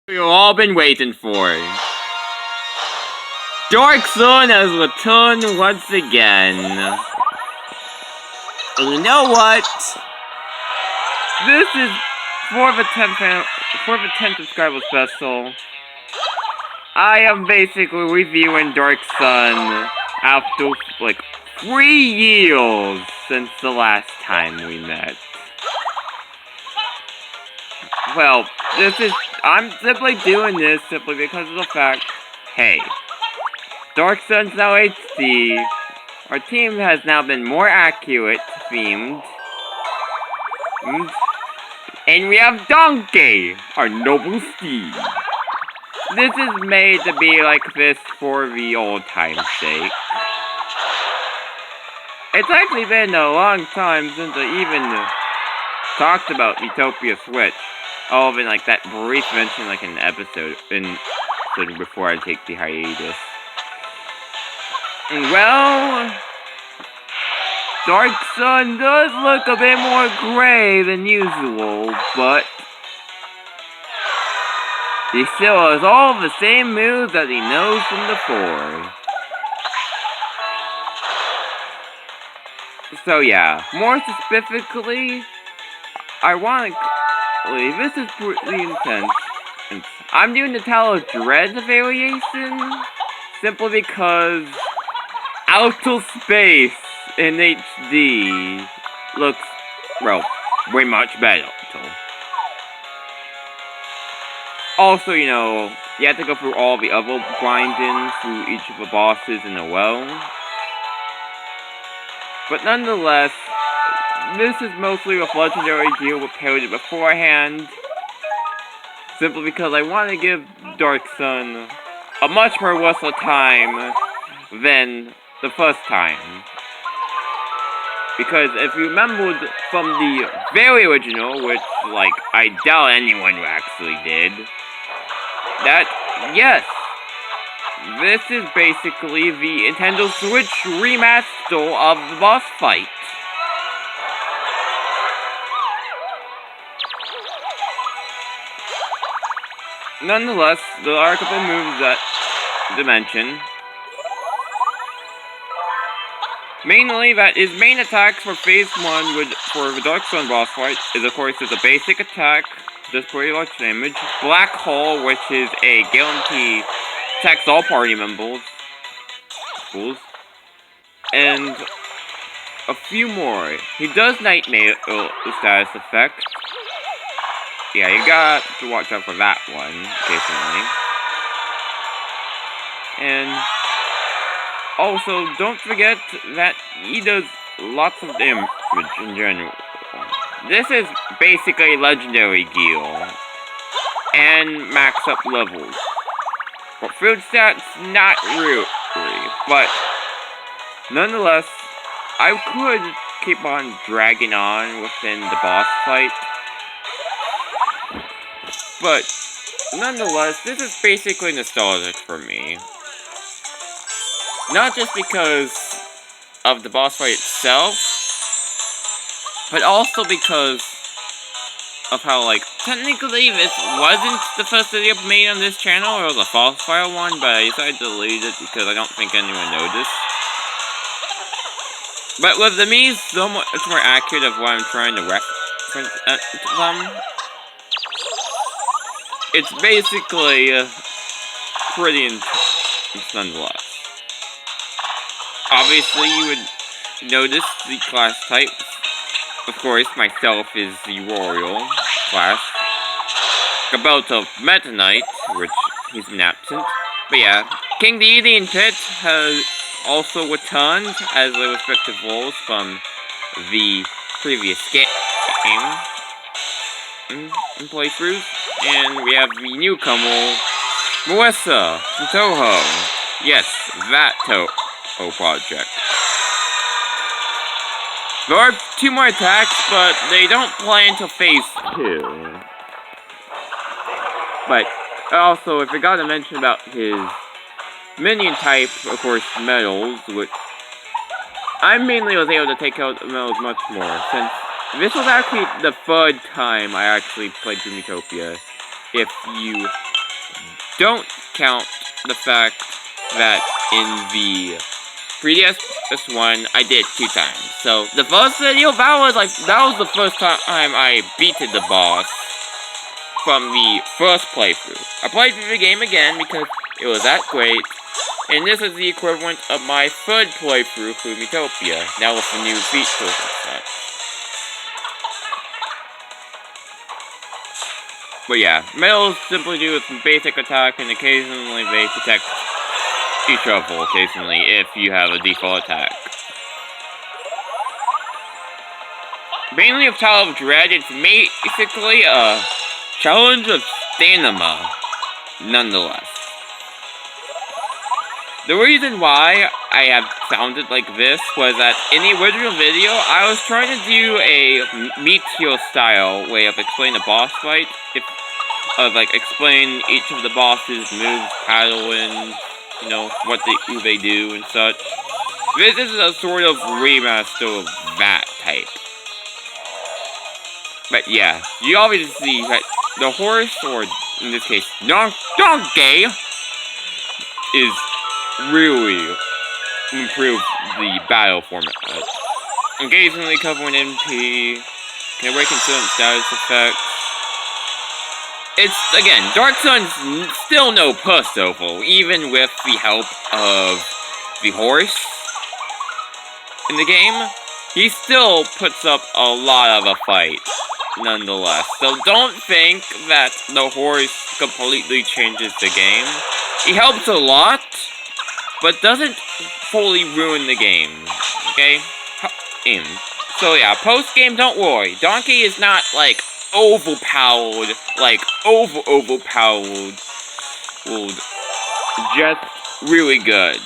We've all been waiting for. Dark Sun has returned once again. And you know what? This is for the 10th subscriber special. I am basically reviewing Dark Sun after like 3 years since the last time we met. Well, I'm simply doing this simply because of the fact, hey, Dark Sun's now HD. Our team has now been more accurate themed. And we have Donkey, our noble steed. This is made to be like this for the old time's sake. It's actually been a long time since I even talked about Miitopia Switch. Other than like that brief mention like in an episode before I take the hiatus. Well, Dark Sun does look a bit more gray than usual, but he still has all the same moves that he knows from before. So yeah, more specifically, this is pretty intense. I'm doing the Tower of Dread variation, simply because outer space in HD looks, well, way much better. Also, you know, you have to go through all the other grindings through each of the bosses in a row. But nonetheless, this is mostly a legendary gear repaired beforehand, simply because I want to give Dark Sun a much more versatile time than the first time. Because if you remembered from the very original, which, like, I doubt anyone actually did, that, yes, this is basically the Nintendo Switch remaster of the boss fight. Nonetheless, there are a couple moves to mention. Mainly, that his main attacks for Phase 1 for the Dark Sun boss fight is, of course, a basic attack, does pretty large damage. Black Hole, which is a guarantee, attacks all party members. And a few more. He does Nightmare status effect. Yeah, you got to watch out for that one, occasionally. And also, don't forget that he does lots of damage in general. This is basically legendary gear. And max up levels. For food stats, not really. But, nonetheless, I could keep on dragging on within the boss fight. But, nonetheless, this is basically nostalgic for me. Not just because of the boss fight itself, but also because of how, like, technically this wasn't the first video made on this channel, it was a false file one, but I decided to delete it because I don't think anyone noticed. But with the me so much more accurate of what I'm trying to reference them, it's basically pretty intense nonetheless. Obviously, you would notice the class types. Of course, myself is the Royal class. Kabelto Meta Knight, which he's an absent. But yeah, King Deity and Pit has also returned as their respective roles from the previous game in playthroughs. And we have the newcomer, Melissa from Toho. Yes, that Toho project. There are 2 more attacks, but they don't play until Phase 2. But also, I forgot to mention about his minion type, of course, medals, which I mainly was able to take out medals much more, since this was actually the 3rd time I actually played through Miitopia. If you don't count the fact that in the 3DS one, I did 2 times. So the first video, that was the first time I beated the boss from the first playthrough. I played through the game again because it was that great, and this is the equivalent of my third playthrough through Miitopia, now with the new features and such. But yeah, metals simply do some basic attack, and occasionally they protect each other occasionally if you have a default attack. Mainly of Tower of Dread, it's basically a challenge of stamina, nonetheless. The reason why I have sounded like this was that in the original video, I was trying to do a Meteor style way of explaining the boss fight, explain each of the boss's moves, paddling, you know, who they do and such. This is a sort of remaster of that type. But yeah, you obviously see that the horse, or in this case, donkey, is really improved the battle format. Occasionally covering MP, can awaken certain status effects. It's, again, Dark Sun's still no pushover, even with the help of the horse in the game. He still puts up a lot of a fight, nonetheless. So don't think that the horse completely changes the game. He helps a lot, but doesn't fully ruin the game, okay? So yeah, post-game, don't worry. Donkey is not, like, overpowered, overpowered, just really good.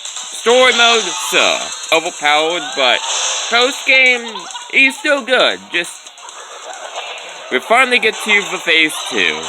Story mode, sir, overpowered, but post-game, he's still good. Just, we finally get to the phase 2.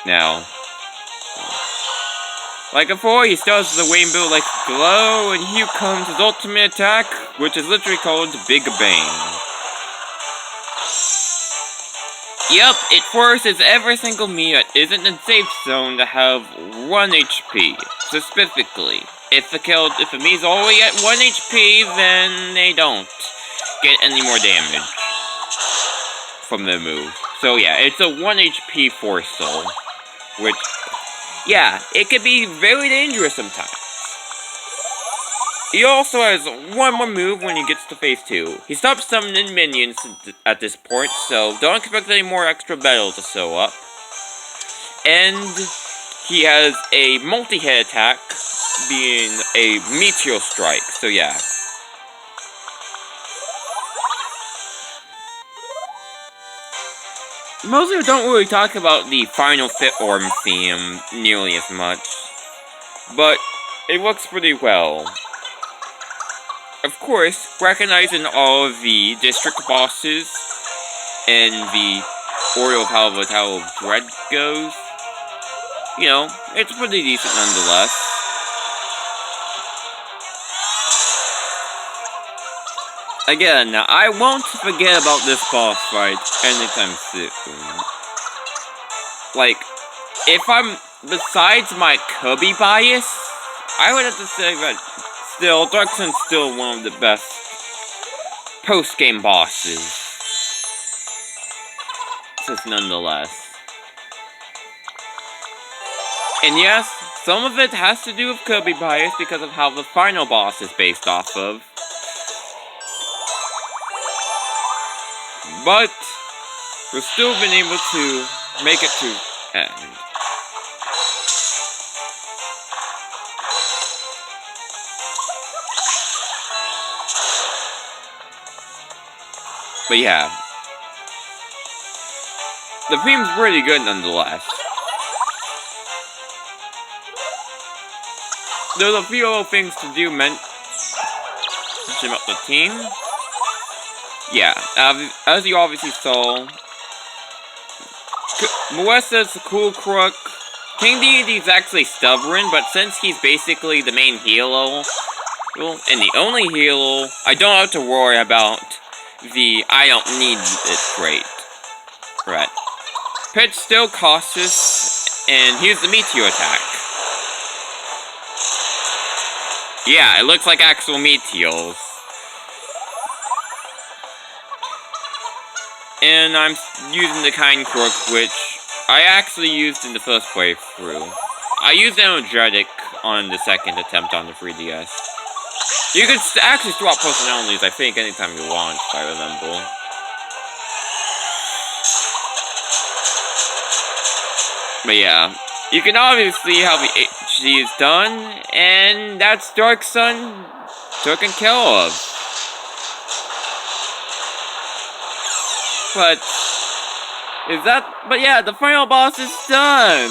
Now, like before, he starts with the rainbow like glow, and here comes his ultimate attack, which is literally called Big Bang. Yep, it forces every single Mii that isn't in safe zone to have 1 HP. So specifically, if the Mii's already at 1 HP, then they don't get any more damage from the move. So yeah, it's a 1 HP force soul, which, yeah, it can be very dangerous sometimes. He also has one more move when he gets to phase 2. He stops summoning minions at this point, so don't expect any more extra battles to show up. And he has a multi-hit attack, being a Meteor Strike, so yeah. Mostly don't really talk about the final Fit Orm theme nearly as much, but it works pretty well. Of course, recognizing all of the district bosses and the order of how the Tower of Dread goes, you know, it's pretty decent nonetheless. Again, I won't forget about this boss fight anytime soon. Like, if I'm, besides my Kirby bias, I would have to say that still, Dark Sun's still one of the best post-game bosses. Just nonetheless. And yes, some of it has to do with Kirby bias because of how the final boss is based off of. But we've still been able to make it to end. But yeah, the theme's pretty good nonetheless. There's a few other things to do mention about the team. Yeah, as you obviously saw, Moessa's a cool crook. King Deity's actually stubborn, but since he's basically the main hero, well, and the only hero, I don't have to worry about the I don't need it trait. Right. Pit's still cautious, and here's the meteor attack. Yeah, it looks like actual meteors. And I'm using the kind quirk, which I actually used in the first playthrough. I used energetic on the second attempt on the 3DS. You can actually swap personalities, I think, anytime you want, if I remember. But yeah, you can obviously see how the HD is done, and that's Dark Sun taken care of. But yeah, the final boss is done!